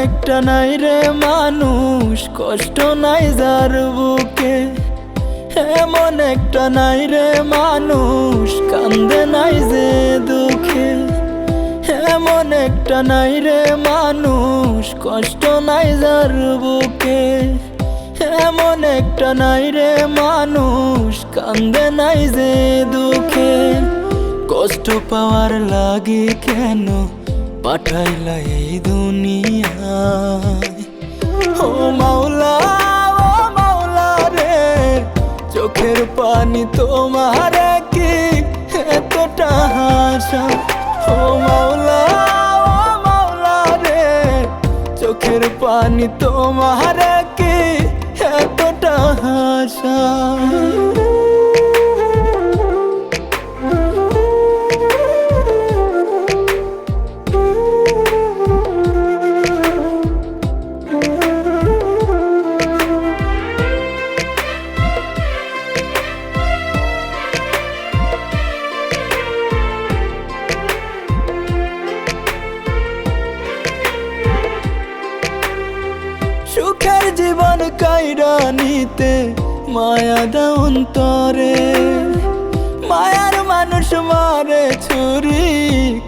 একটা নাই রে মানুষ কষ্ট নাই যার বুকে, এমন একটা নাই রে মানুষ কান্দে নাই যে দুঃখে, এমন একটা নাই রে মানুষ কষ্ট নাই যার বুকে, এমন একটা নাই রে মানুষ কান্দে নাই যে দুঃখে। কষ্ট পাওয়ার লাগে কেন পাঠাইলা এই দুনিয়ায়, ও মাওলা রে চোখের পানি তোমার কি এতটা হাসা, ও মাওলা রে চোখের পানি তোমার কি এতটা হাসা। সুখের জীবন কাইরা নিতে মায়া দাও অন্তরে, মায়ার মানুষ মারে ছুরি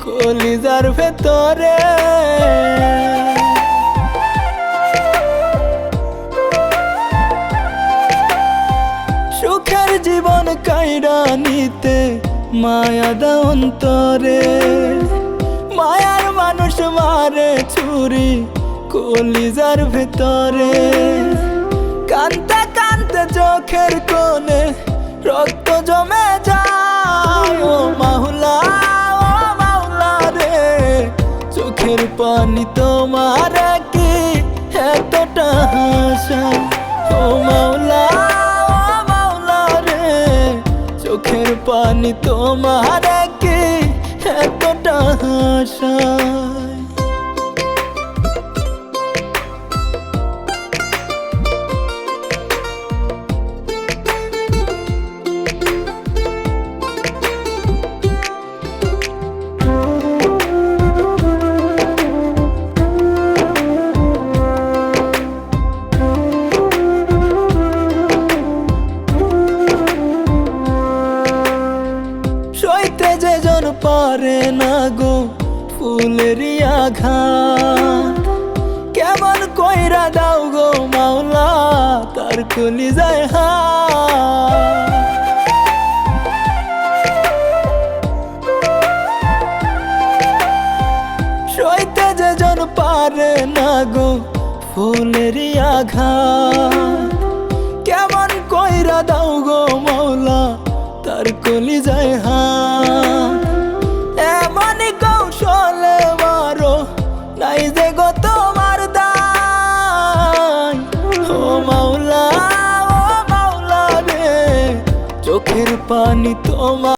কলিজার ভেতরে। সুখের জীবন কাইরা নিতে মায়া দাও অন্তরে, মায়ার মানুষ মারে ছুরি কলিজার ভেতরে। কানতে কানতে চোখের কোণে রক্ত জমে যায়, ও মাওলা রে চোখের পানি তোমার কি এতটা হাসা, ও মাওলা রে চোখের পানি তোমার কি এতটা হাসা। সইতে যেজন পারে না গো ফুলেরই আঘাত, কেমন কইরা দাও গো মাওলা তার কলিজায় হাত। সইতে যেজন পারে না গো ফুলেরই আঘাত, কেমন কইরা দাও গো মাওলা তার কলিজায় হাত। এমনই কৌশলে মারো নাই যে গো তোমার দায়, ও মাওলা রে চোখের পানি তোমার